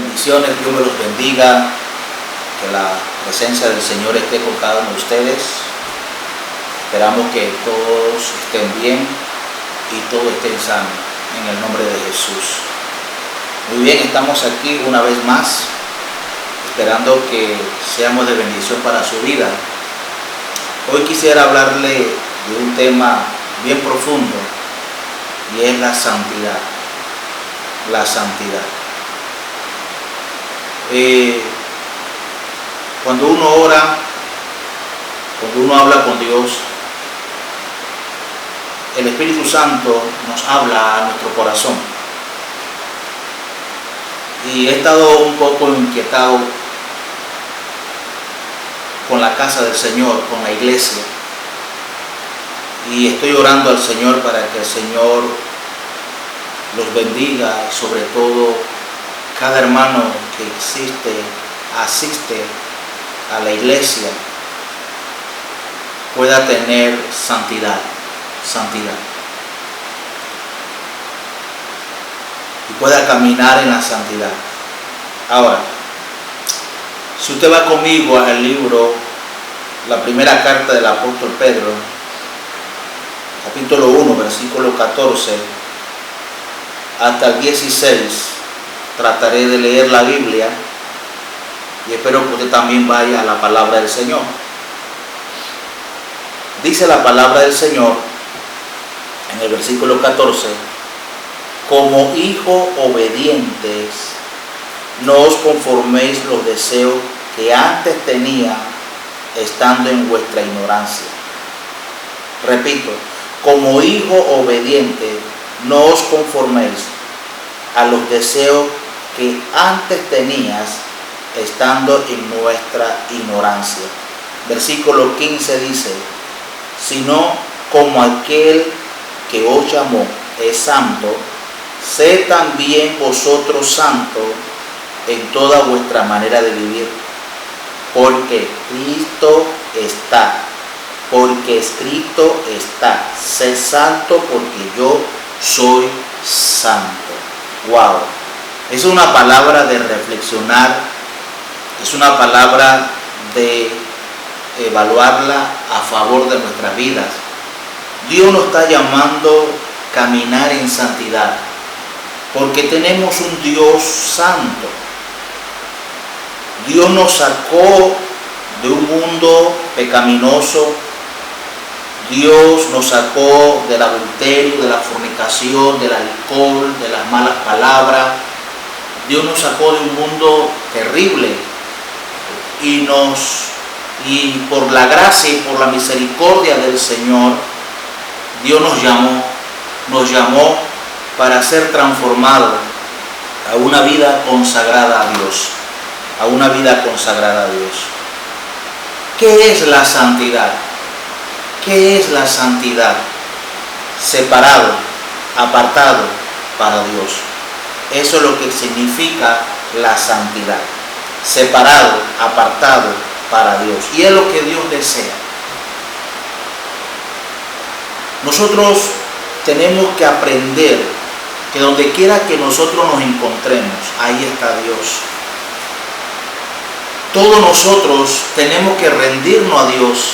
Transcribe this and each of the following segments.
Bendiciones, Dios me los bendiga, que la presencia del Señor esté con cada uno de ustedes. Esperamos que todos estén bien y todos estén sanos, en el nombre de Jesús. Muy bien, estamos aquí una vez más, esperando que seamos de bendición para su vida. Hoy quisiera hablarle de un tema bien profundo, y es la santidad. La santidad. Cuando uno ora, cuando uno habla con Dios, el Espíritu Santo nos habla a nuestro corazón. Y he estado un poco inquietado con la casa del Señor, con la iglesia. Y estoy orando al Señor para que el Señor los bendiga, y sobre todo cada hermano que asiste a la iglesia pueda tener santidad. Y pueda caminar en la santidad. Ahora, si usted va conmigo al libro, la primera carta del apóstol Pedro, capítulo 1, versículo 14 hasta el 16, trataré de leer la Biblia y espero que usted también vaya a la palabra del Señor. Dice la palabra del Señor en el versículo 14: como hijos obedientes, no os conforméis los deseos que antes tenía estando en vuestra ignorancia. Repito, como hijo obediente, no os conforméis a los deseos que antes tenías estando en nuestra ignorancia. Versículo 15 dice: sino como aquel que os llamó es santo, sed también vosotros santos en toda vuestra manera de vivir, porque escrito está, sed santo porque yo soy santo. Wow, es una palabra de reflexionar, es una palabra de evaluarla a favor de nuestras vidas. Dios nos está llamando a caminar en santidad, porque tenemos un Dios santo. Dios nos sacó de un mundo pecaminoso. Dios nos sacó del adulterio, de la fornicación, del alcohol, de las malas palabras. Dios nos sacó de un mundo terrible y por la gracia y por la misericordia del Señor, Dios nos llamó para ser transformados a una vida consagrada a Dios, a una vida consagrada a Dios. ¿Qué es la santidad? ¿Qué es la santidad? Separado, apartado para Dios. Eso es lo que significa la santidad. Separado, apartado para Dios. Y es lo que Dios desea. Nosotros tenemos que aprender que donde quiera que nosotros nos encontremos, ahí está Dios. Todos nosotros tenemos que rendirnos a Dios.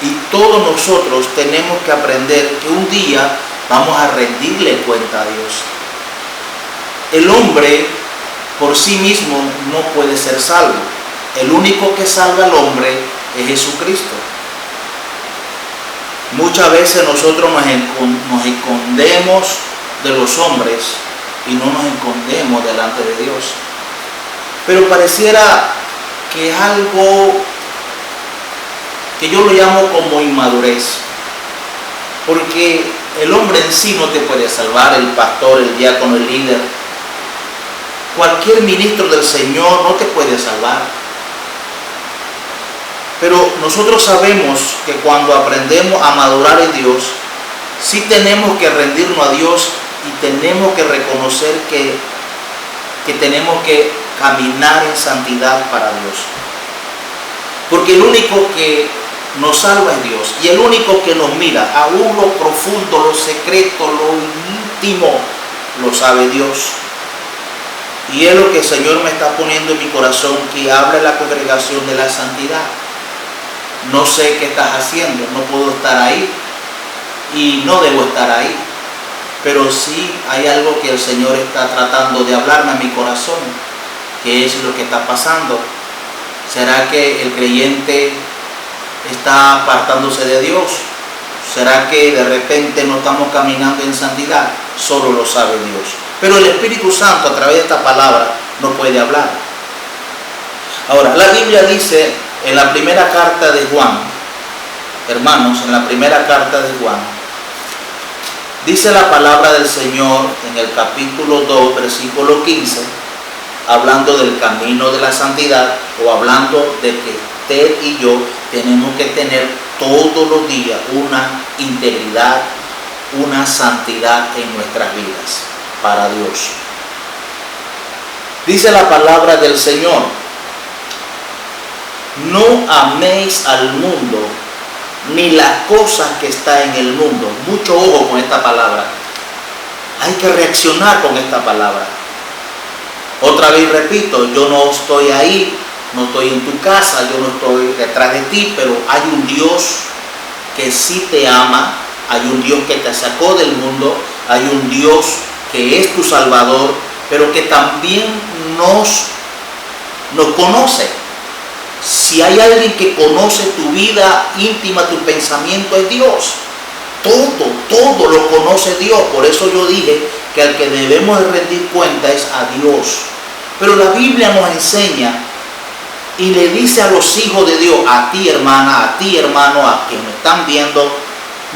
Y todos nosotros tenemos que aprender que un día vamos a rendirle cuenta a Dios. El hombre por sí mismo no puede ser salvo. El único que salva al hombre es Jesucristo. Muchas veces nosotros nos escondemos de los hombres y no nos escondemos delante de Dios. Pero pareciera que es algo que yo lo llamo como inmadurez, porque el hombre en sí no te puede salvar, el pastor, el diácono, el líder, cualquier ministro del Señor no te puede salvar. Pero nosotros sabemos que cuando aprendemos a madurar en Dios, sí tenemos que rendirnos a Dios y tenemos que reconocer que tenemos que caminar en santidad para Dios. Porque el único que nos salva es Dios, y el único que nos mira, aún lo profundo, lo secreto, lo íntimo, lo sabe Dios. Y es lo que el Señor me está poniendo en mi corazón, que hable la congregación de la santidad. No sé qué estás haciendo, no puedo estar ahí y no debo estar ahí. Pero sí hay algo que el Señor está tratando de hablarme a mi corazón, que es lo que está pasando. ¿Será que el creyente está apartándose de Dios? ¿Será que de repente no estamos caminando en santidad? Solo lo sabe Dios. Pero el Espíritu Santo a través de esta palabra nos puede hablar. Ahora, la Biblia dice en la primera carta de Juan, hermanos, en la primera carta de Juan, dice la palabra del Señor en el capítulo 2, versículo 15, hablando del camino de la santidad, o hablando de que usted y yo tenemos que tener todos los días una integridad, una santidad en nuestras vidas para Dios. Dice la palabra del Señor: no améis al mundo ni las cosas que están en el mundo. Mucho ojo con esta palabra. Hay que reaccionar con esta palabra. Otra vez repito, yo no estoy ahí, no estoy en tu casa, yo no estoy detrás de ti, pero hay un Dios que sí te ama, hay un Dios que te sacó del mundo, hay un Dios que es tu Salvador, pero que también nos conoce. Si hay alguien que conoce tu vida íntima, tu pensamiento, es Dios. Todo lo conoce Dios. Por eso yo dije que al que debemos rendir cuenta es a Dios. Pero la Biblia nos enseña y le dice a los hijos de Dios, a ti hermana, a ti hermano, a quienes me están viendo: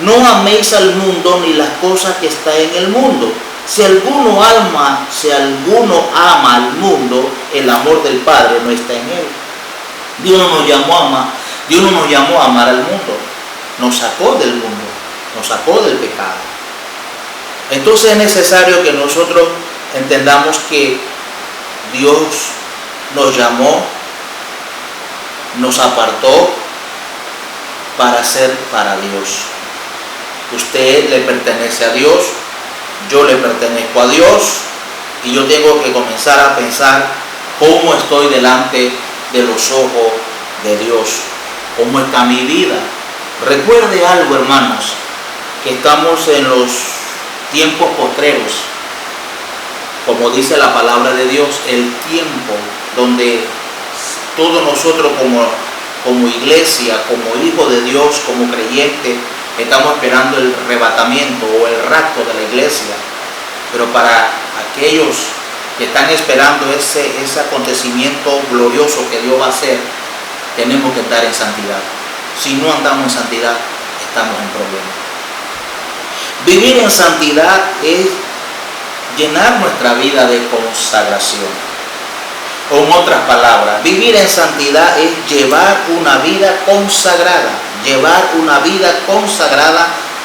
no améis al mundo ni las cosas que están en el mundo. Si alguno ama al mundo, el amor del Padre no está en él. Dios no nos llamó a amar al mundo, nos sacó del mundo, nos sacó del pecado. Entonces es necesario que nosotros entendamos que Dios nos llamó, nos apartó para ser para Dios. Usted le pertenece a Dios, yo le pertenezco a Dios, y yo tengo que comenzar a pensar cómo estoy delante de los ojos de Dios, cómo está mi vida. Recuerde algo, hermanos, que estamos en los tiempos postreros, como dice la palabra de Dios, el tiempo donde todos nosotros como iglesia, como hijos de Dios, como creyentes, estamos esperando el arrebatamiento o el rapto de la iglesia. Pero para aquellos que están esperando ese acontecimiento glorioso que Dios va a hacer, tenemos que estar en santidad. Si no andamos en santidad, estamos en problemas. Vivir en santidad es llenar nuestra vida de consagración. Con otras palabras, vivir en santidad es llevar una vida consagrada,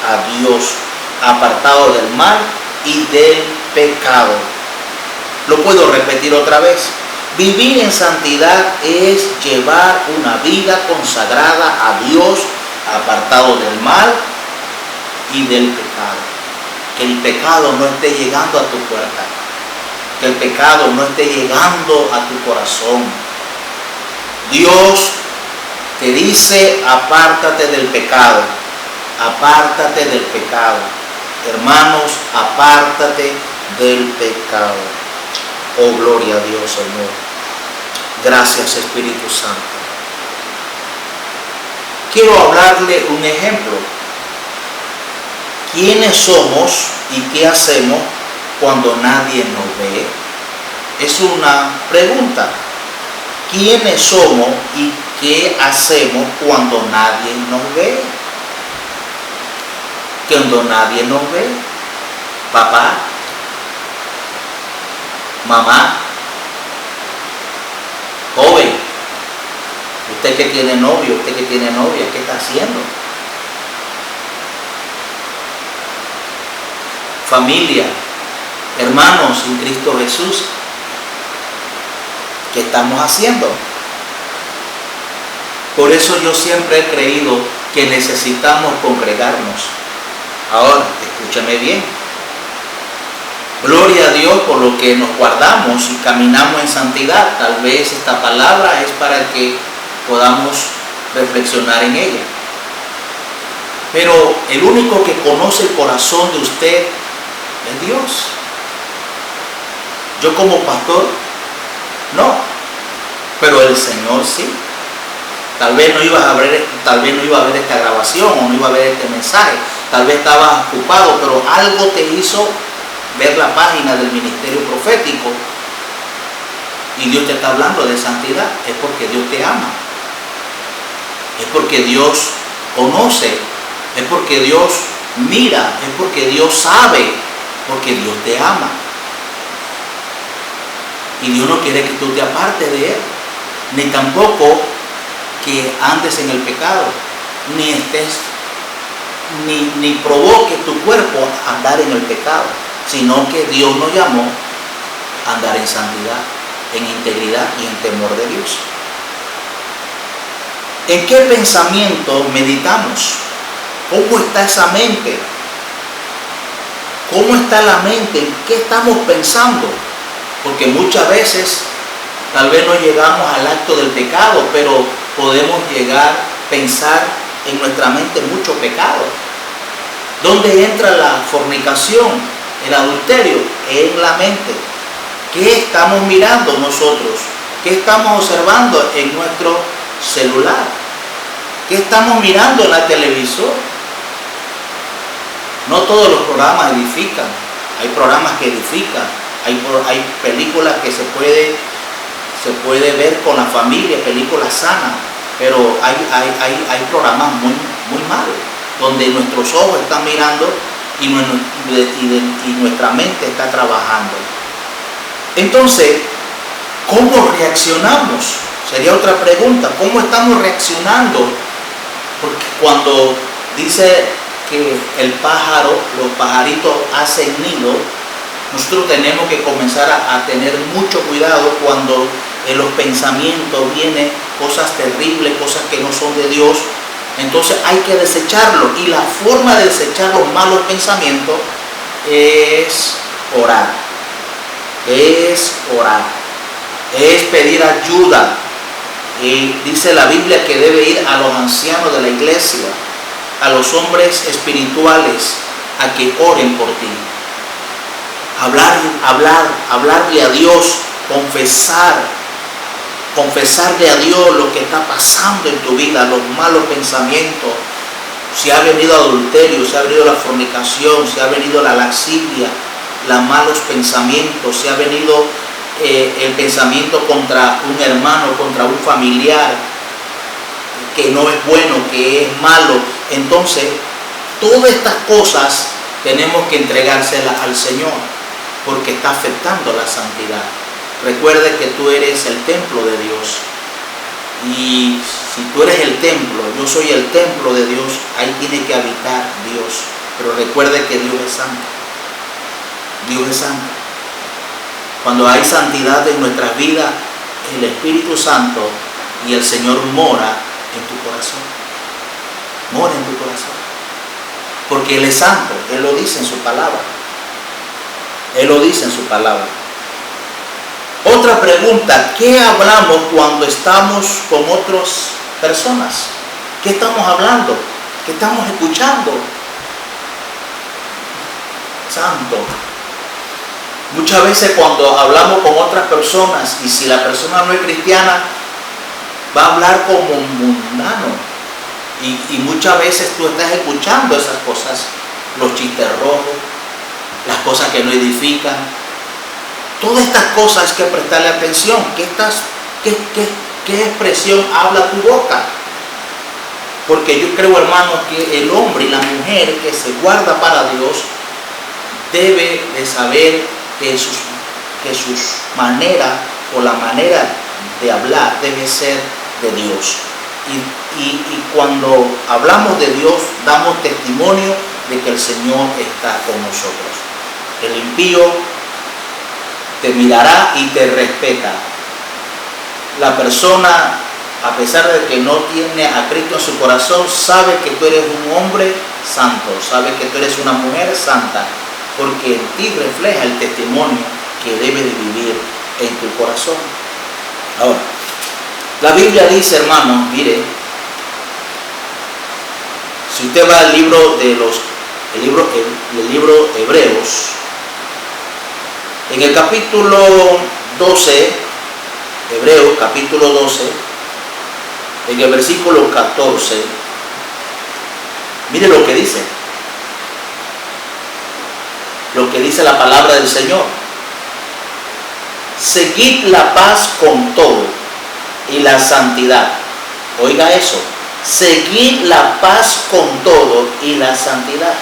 a Dios, apartado del mal y del pecado. Lo puedo repetir otra vez. Vivir en santidad es llevar una vida consagrada a Dios, apartado del mal y del pecado. Que el pecado no esté llegando a tu puerta, que el pecado no esté llegando a tu corazón. Dios te dice: apártate del pecado, apártate del pecado. Hermanos, apártate del pecado. Oh, gloria a Dios, Señor. Gracias, Espíritu Santo. Quiero hablarle un ejemplo. ¿Quiénes somos y qué hacemos cuando nadie nos ve? Es una pregunta. ¿Quiénes somos y qué hacemos cuando nadie nos ve? Cuando nadie nos ve. Papá, mamá, joven, usted que tiene novio, usted que tiene novia, ¿qué está haciendo? Familia, hermanos en Cristo Jesús, ¿qué estamos haciendo? Por eso yo siempre he creído que necesitamos congregarnos. Ahora, escúchame bien. Gloria a Dios por lo que nos guardamos y caminamos en santidad. Tal vez esta palabra es para que podamos reflexionar en ella. Pero el único que conoce el corazón de usted es Dios. Yo como pastor, no, pero el Señor sí. Tal vez no iba a ver esta grabación o no iba a ver este mensaje. Tal vez estabas ocupado, pero algo te hizo ver la página del ministerio profético y Dios te está hablando de santidad. Es porque Dios te ama. Es porque Dios conoce. Es porque Dios mira. Es porque Dios sabe. Porque Dios te ama. Y Dios no quiere que tú te apartes de Él. Ni tampoco que andes en el pecado. Ni provoque tu cuerpo a andar en el pecado. Sino que Dios nos llamó a andar en santidad, en integridad y en temor de Dios. ¿En qué pensamiento meditamos? ¿Cómo está esa mente? ¿Cómo está la mente? ¿En qué estamos pensando? Porque muchas veces tal vez no llegamos al acto del pecado, pero podemos llegar a pensar en nuestra mente mucho pecado. ¿Dónde entra la fornicación? El adulterio en la mente. ¿Qué estamos mirando nosotros? ¿Qué estamos observando en nuestro celular? ¿Qué estamos mirando en la televisión? No todos los programas edifican. Hay programas que edifican. Hay películas que se puede ver con la familia, películas sanas. Pero hay programas muy malos, donde nuestros ojos están mirando y nuestra mente está trabajando. Entonces, ¿cómo reaccionamos? Sería otra pregunta. ¿Cómo estamos reaccionando? Porque cuando dice que los pajaritos hacen nido, nosotros tenemos que comenzar a tener mucho cuidado cuando en los pensamientos vienen cosas terribles, cosas que no son de Dios. Entonces hay que desecharlo, y la forma de desechar los malos pensamientos es orar. Es pedir ayuda. Y dice la Biblia que debe ir a los ancianos de la iglesia, a los hombres espirituales, a que oren por ti. Hablarle a Dios, confesarle a Dios lo que está pasando en tu vida, los malos pensamientos. Si ha venido adulterio, si ha venido la fornicación, si ha venido la lascivia, los malos pensamientos, si ha venido el pensamiento contra un hermano, contra un familiar, que no es bueno, que es malo. Entonces, todas estas cosas tenemos que entregárselas al Señor, porque está afectando la santidad. Recuerde que tú eres el templo de Dios. Y si tú eres el templo, yo soy el templo de Dios, ahí tiene que habitar Dios. Pero recuerde que Dios es santo. Dios es santo. Cuando hay santidad en nuestras vidas, el Espíritu Santo y el Señor mora en tu corazón. Mora en tu corazón. Porque Él es santo. Él lo dice en su palabra. Él lo dice en su palabra. Otra pregunta: ¿qué hablamos cuando estamos con otras personas? ¿Qué estamos hablando? ¿Qué estamos escuchando? Santo. Muchas veces cuando hablamos con otras personas, y si la persona no es cristiana, va a hablar como mundano. Y muchas veces tú estás escuchando esas cosas, los chistes rojos, las cosas que no edifican. Todas estas cosas hay que prestarle atención. ¿Qué expresión habla tu boca? Porque yo creo, hermano, que el hombre y la mujer que se guarda para Dios debe de saber que sus maneras, o la manera de hablar, debe ser de Dios. Y cuando hablamos de Dios, damos testimonio de que el Señor está con nosotros. El impío te mirará y te respeta. La persona, a pesar de que no tiene a Cristo en su corazón, sabe que tú eres un hombre santo, sabe que tú eres una mujer santa, porque en ti refleja el testimonio que debe de vivir en tu corazón. Ahora, la Biblia dice, hermanos, mire, si usted va al libro de el libro Hebreos, en el capítulo 12, Hebreos capítulo 12, en el versículo 14, mire lo que dice la palabra del Señor. Seguid la paz con todo y la santidad. Oiga eso. Seguid la paz con todo y la santidad,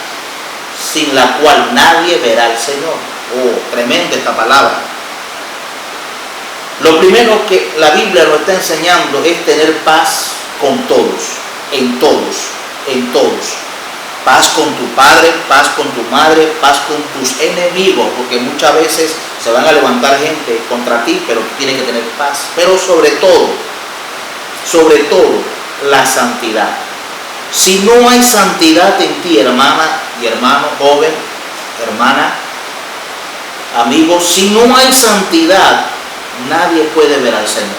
sin la cual nadie verá al Señor. Oh, tremenda esta palabra. Lo primero que la Biblia nos está enseñando es tener paz con todos, en todos, en todos. Paz con tu padre, paz con tu madre, paz con tus enemigos, porque muchas veces se van a levantar gente contra ti, pero tú tienes que tener paz. Pero sobre todo, la santidad. Si no hay santidad en ti, hermana y hermano, joven, hermana, amigos, si no hay santidad, nadie puede ver al Señor.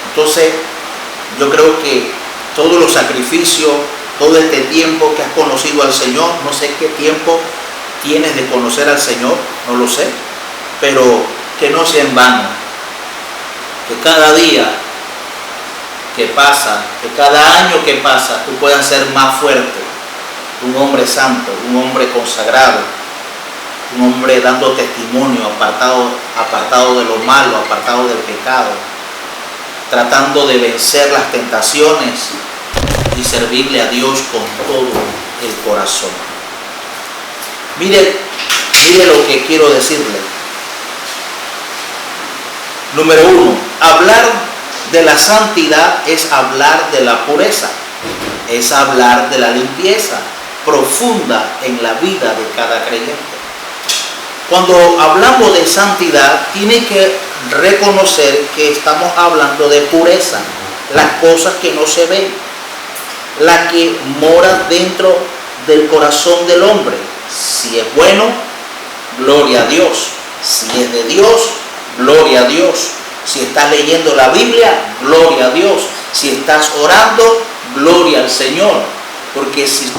Entonces, yo creo que todos los sacrificios, todo este tiempo que has conocido al Señor, no sé qué tiempo tienes de conocer al Señor, no lo sé, pero que no sea en vano, que cada día que pasa, que cada año que pasa, tú puedas ser más fuerte, un hombre santo, un hombre consagrado, un hombre dando testimonio, apartado de lo malo, apartado del pecado, tratando de vencer las tentaciones y servirle a Dios con todo el corazón. Mire lo que quiero decirle. Número 1, hablar de la santidad es hablar de la pureza, es hablar de la limpieza profunda en la vida de cada creyente. Cuando hablamos de santidad, tiene que reconocer que estamos hablando de pureza, las cosas que no se ven, la que mora dentro del corazón del hombre. Si es bueno, gloria a Dios. Si es de Dios, gloria a Dios. Si estás leyendo la Biblia, gloria a Dios. Si estás orando, gloria al Señor. Porque si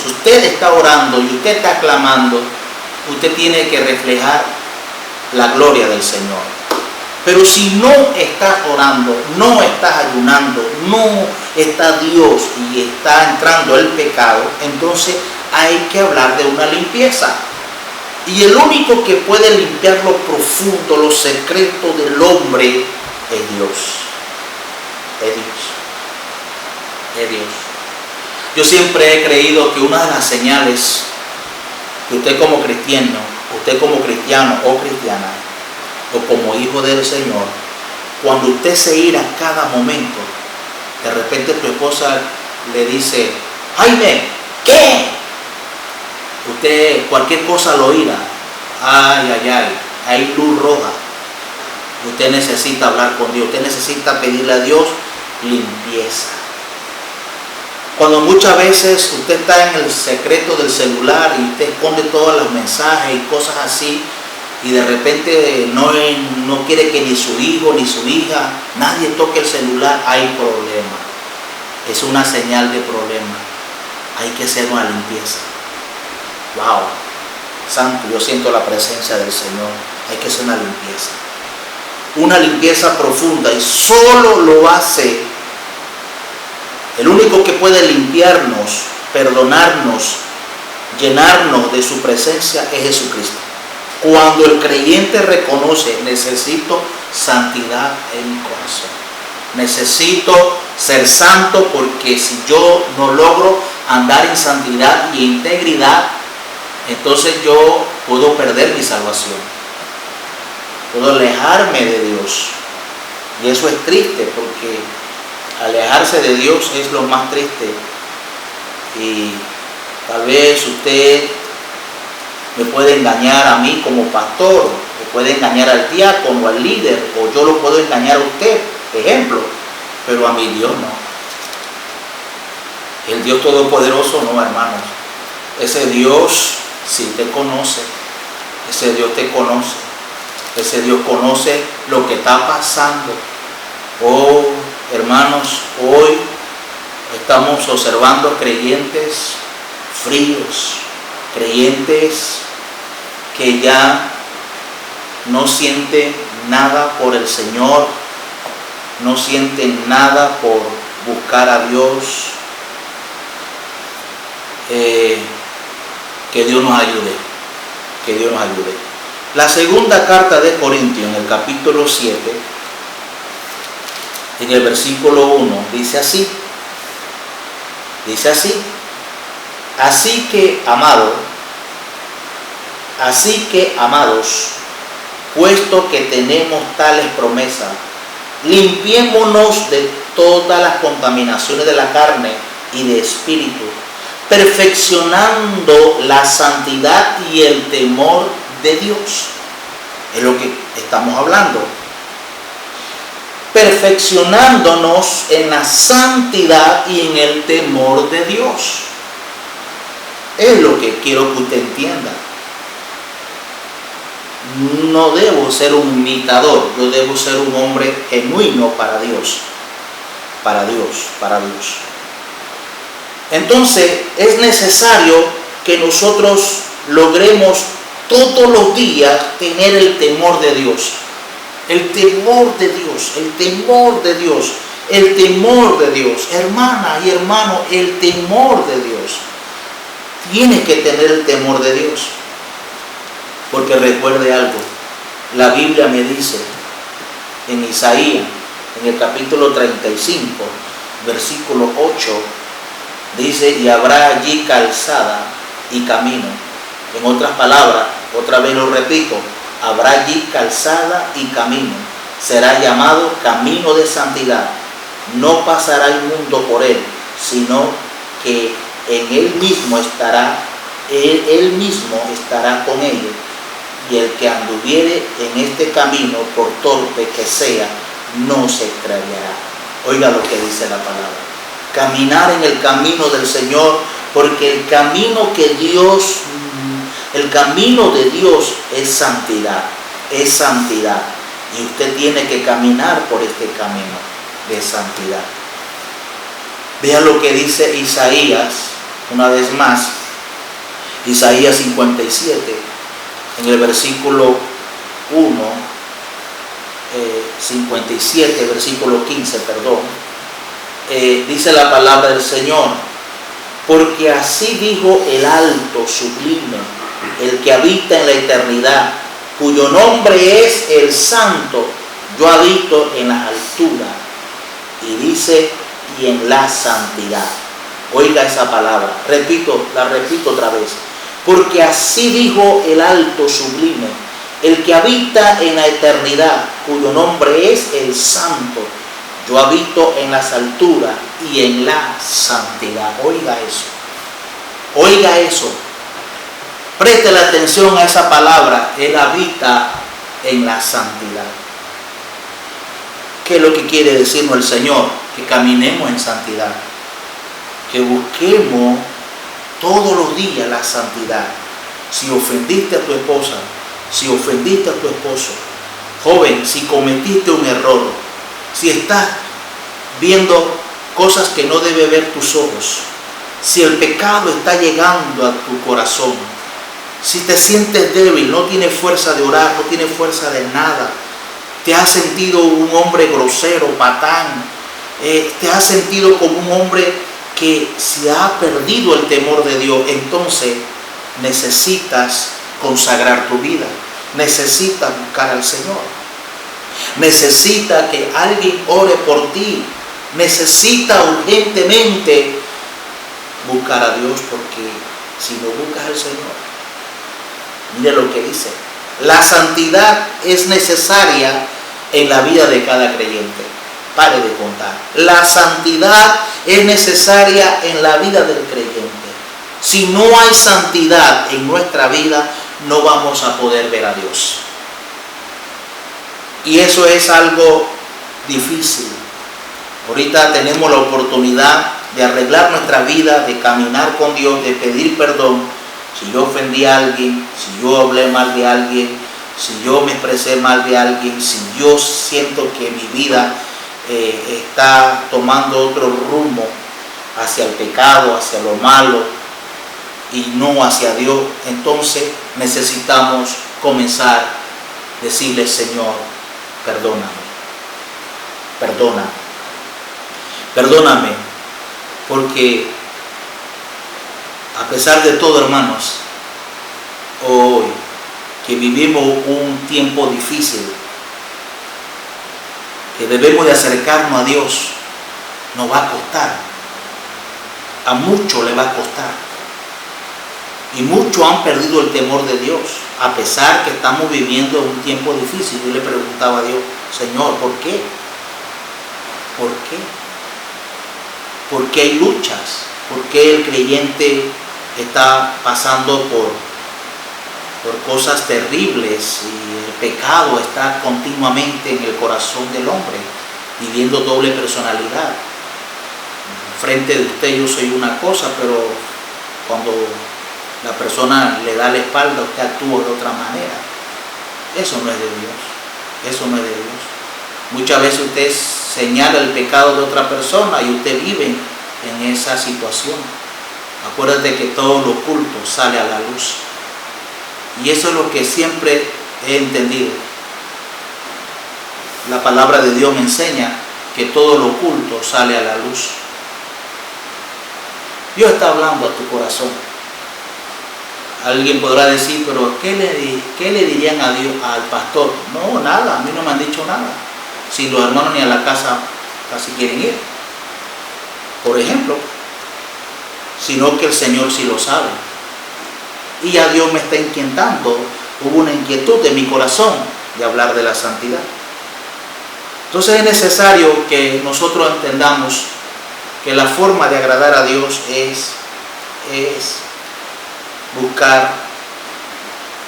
usted está orando y usted está clamando, usted tiene que reflejar la gloria del Señor. Pero si no estás orando, no estás ayunando, no está Dios y está entrando el pecado, entonces hay que hablar de una limpieza. Y el único que puede limpiar lo profundo, los secretos del hombre, es Dios. Es Dios. Es Dios. Yo siempre he creído que una de las señales que usted como cristiano o cristiana, o como hijo del Señor, cuando usted se ira cada momento, de repente tu esposa le dice: Jaime, ¿qué? Usted cualquier cosa lo ira. Hay luz roja. Usted necesita hablar con Dios, usted necesita pedirle a Dios limpieza. Cuando muchas veces usted está en el secreto del celular y usted esconde todos los mensajes y cosas así, y de repente no quiere que ni su hijo ni su hija, nadie toque el celular, hay problema. Es una señal de problema. Hay que hacer una limpieza. Wow, santo, yo siento la presencia del Señor. Hay que hacer una limpieza profunda, y solo lo hace el único que puede limpiarnos, perdonarnos, llenarnos de su presencia, es Jesucristo. Cuando el creyente reconoce: necesito santidad en mi corazón, necesito ser santo, porque si yo no logro andar en santidad y integridad, entonces yo puedo perder mi salvación, puedo alejarme de Dios. Y eso es triste, porque alejarse de Dios es lo más triste. Y tal vez usted me puede engañar a mí como pastor, me puede engañar al diácono, al líder, o yo lo puedo engañar a usted, ejemplo, pero a mi Dios no. El Dios Todopoderoso no, hermanos. Ese Dios Sí te conoce. Ese Dios te conoce. Ese Dios conoce lo que está pasando. Oh, hermanos, hoy estamos observando creyentes fríos, creyentes que ya no sienten nada por el Señor, no sienten nada por buscar a Dios. Que Dios nos ayude, que Dios nos ayude. La segunda carta de Corintios, en el capítulo 7, en el versículo 1, dice así, así que amados, puesto que tenemos tales promesas, limpiémonos de todas las contaminaciones de la carne y de espíritu, perfeccionando la santidad y el temor de Dios. Es lo que estamos hablando. Perfeccionándonos en la santidad y en el temor de Dios. Es lo que quiero que usted entienda. No debo ser un imitador, yo debo ser un hombre genuino para Dios. Para Dios. Entonces es necesario que nosotros logremos todos los días tener el temor de Dios. El temor de Dios, el temor de Dios, el temor de Dios. Hermana y hermano, el temor de Dios. Tienes que tener el temor de Dios. Porque recuerde algo, la Biblia me dice en Isaías, en el capítulo 35, versículo 8, dice, y habrá allí calzada y camino. En otras palabras, otra vez lo repito, habrá allí calzada y camino. Será llamado camino de santidad. No pasará el mundo por él, sino que en él mismo estará con ellos. Y el que anduviere en este camino, por torpe que sea, no se extraviará. Oiga lo que dice la palabra. Caminar en el camino del Señor, porque el camino de Dios es santidad, y usted tiene que caminar por este camino de santidad. Vea lo que dice Isaías, una vez más, Isaías 57, en el versículo 1, 57, versículo 15, perdón, dice la palabra del Señor, porque así dijo el alto, sublime, el que habita en la eternidad, cuyo nombre es el Santo, yo habito en las alturas, y dice, y en la santidad. Oiga esa palabra, la repito otra vez, porque así dijo el alto, sublime, el que habita en la eternidad, cuyo nombre es el Santo, yo habito en las alturas y en la santidad. Oiga eso. Preste la atención a esa palabra. Él habita en la santidad. ¿Qué es lo que quiere decirnos el Señor? Que caminemos en santidad. Que busquemos todos los días la santidad. Si ofendiste a tu esposa, si ofendiste a tu esposo, joven, si cometiste un error, si estás viendo cosas que no debe ver tus ojos, si el pecado está llegando a tu corazón, si te sientes débil, no tienes fuerza de orar, no tienes fuerza de nada, te has sentido un hombre grosero, patán, te has sentido como un hombre que se ha perdido el temor de Dios, entonces necesitas consagrar tu vida, necesitas buscar al Señor, necesitas que alguien ore por ti, necesitas urgentemente buscar a Dios, porque si no buscas al Señor, mire lo que dice, la santidad es necesaria en la vida de cada creyente. Pare de contar. La santidad es necesaria en la vida del creyente. Si no hay santidad en nuestra vida, no vamos a poder ver a Dios. Y eso es algo difícil. Ahorita tenemos la oportunidad de arreglar nuestra vida, de caminar con Dios, de pedir perdón, Si yo ofendí a alguien, si yo hablé mal de alguien, si yo me expresé mal de alguien, si yo siento que mi vida está tomando otro rumbo hacia el pecado, hacia lo malo y no hacia Dios, entonces necesitamos comenzar a decirle: Señor, perdóname, perdóname, perdóname, porque a pesar de todo, hermanos, hoy que vivimos un tiempo difícil, que debemos de acercarnos a Dios, nos va a costar. A muchos le va a costar. Y muchos han perdido el temor de Dios, a pesar que estamos viviendo un tiempo difícil. Yo le preguntaba a Dios: Señor, ¿por qué? ¿Por qué? ¿Por qué hay luchas? ¿Por qué el creyente está pasando por cosas terribles y el pecado está continuamente en el corazón del hombre, viviendo doble personalidad? Frente de usted yo soy una cosa, pero cuando la persona le da la espalda, usted actúa de otra manera. Eso no es de Dios. Eso no es de Dios. Muchas veces usted señala el pecado de otra persona y usted vive en esa situación. Acuérdate que todo lo oculto sale a la luz. Y eso es lo que siempre he entendido. La palabra de Dios me enseña que todo lo oculto sale a la luz. Dios está hablando a tu corazón. Alguien podrá decir: pero ¿qué le dirían a Dios, al pastor? No, nada, a mí no me han dicho nada. Si los hermanos ni a la casa casi quieren ir, por ejemplo, sino que el Señor sí lo sabe. Y ya Dios me está inquietando. Hubo una inquietud en mi corazón de hablar de la santidad. Entonces es necesario que nosotros entendamos que la forma de agradar a Dios es buscar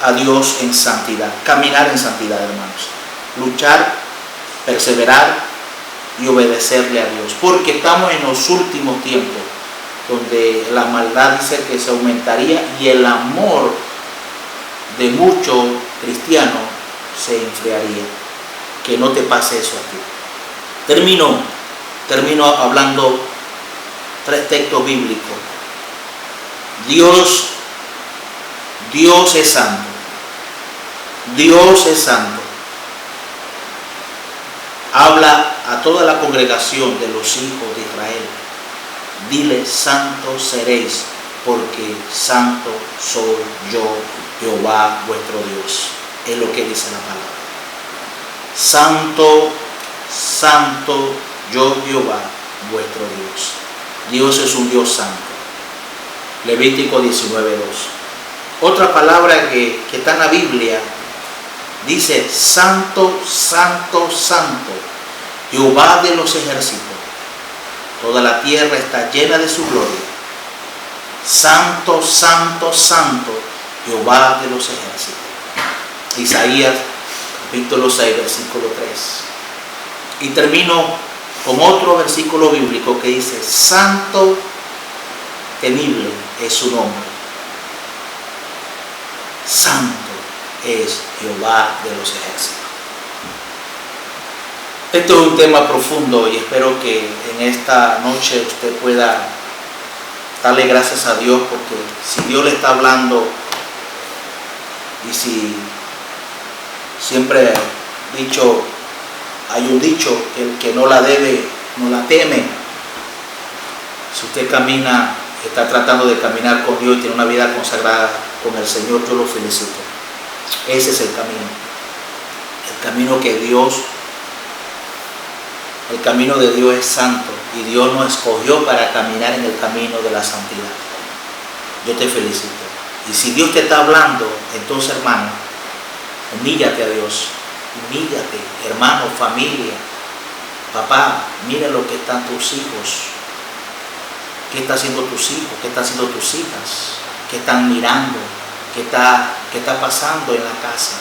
a Dios en santidad, caminar en santidad, hermanos, luchar, perseverar y obedecerle a Dios, porque estamos en los últimos tiempos donde la maldad dice que se aumentaría y el amor de muchos cristianos se enfriaría. Que no te pase eso a ti. Termino hablando 3 textos bíblicos. Dios es santo. Dios es santo. Habla a toda la congregación de los hijos de Israel. Dile: santo seréis, porque santo soy yo, Jehová vuestro Dios. Es lo que dice la palabra. Santo, santo, yo Jehová vuestro Dios. Dios es un Dios santo. Levítico 19:2. Otra palabra que está en la Biblia dice: santo, santo, santo, Jehová de los ejércitos. Toda la tierra está llena de su gloria. Santo, santo, santo, Jehová de los ejércitos. Isaías capítulo 6, versículo 3. Y termino con otro versículo bíblico que dice: santo, temible es su nombre. Santo es Jehová de los ejércitos. Esto es un tema profundo y espero que en esta noche usted pueda darle gracias a Dios, porque si Dios le está hablando, y si siempre hay un dicho que el que no la debe no la teme. Si usted camina, está tratando de caminar con Dios y tiene una vida consagrada con el Señor, yo lo felicito. Ese es el camino. El camino que Dios, el camino de Dios es santo y Dios nos escogió para caminar en el camino de la santidad. Yo te felicito. Y si Dios te está hablando, entonces, hermano, humíllate a Dios. Humíllate, hermano, familia. Papá, mira lo que están tus hijos. ¿Qué están haciendo tus hijos? ¿Qué están haciendo tus hijas? ¿Qué están mirando? ¿Qué está pasando en la casa?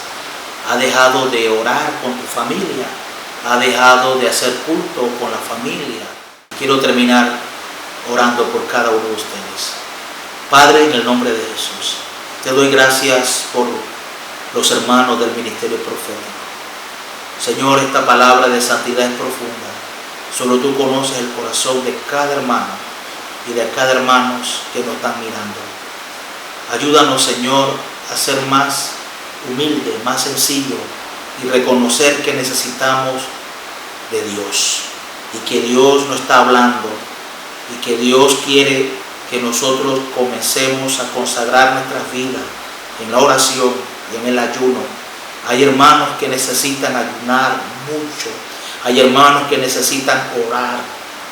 ¿Ha dejado de orar con tu familia? ¿Ha dejado de hacer culto con la familia? Quiero terminar orando por cada uno de ustedes. Padre, en el nombre de Jesús, Te doy gracias por los hermanos del ministerio profético. Señor, esta palabra de santidad es profunda. Solo tú conoces el corazón de cada hermano y de cada hermano que nos están mirando. Ayúdanos, Señor, a ser más humildes, más sencillos y reconocer que necesitamos de Dios y que Dios nos está hablando y que Dios quiere que nosotros comencemos a consagrar nuestras vidas en la oración y en el ayuno. Hay hermanos que necesitan ayunar mucho. Hay hermanos que necesitan orar.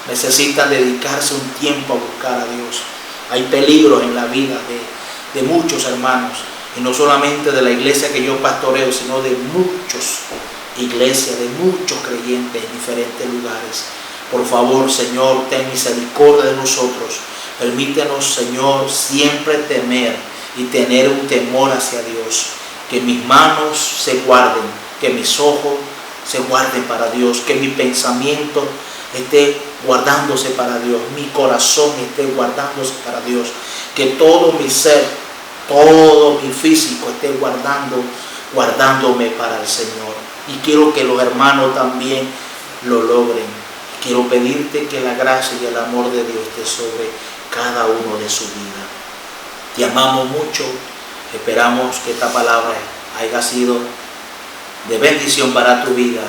Necesitan dedicarse un tiempo a buscar a Dios. Hay peligros en la vida de muchos hermanos. Y no solamente de la iglesia que yo pastoreo, sino de muchas iglesias, de muchos creyentes en diferentes lugares. Por favor, Señor, ten misericordia de nosotros. Permítenos, Señor, siempre temer y tener un temor hacia Dios. Que mis manos se guarden, que mis ojos se guarden para Dios, que mi pensamiento esté guardándose para Dios, mi corazón esté guardándose para Dios, que todo mi ser, todo mi físico esté guardándome para el Señor. Y quiero que los hermanos también lo logren. Quiero pedirte que la gracia y el amor de Dios esté sobre cada uno de su vida. Te amamos mucho. Esperamos que esta palabra haya sido de bendición para tu vida,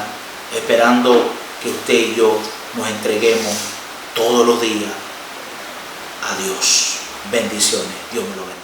esperando que usted y yo nos entreguemos todos los días a Dios. Bendiciones. Dios me lo bendiga.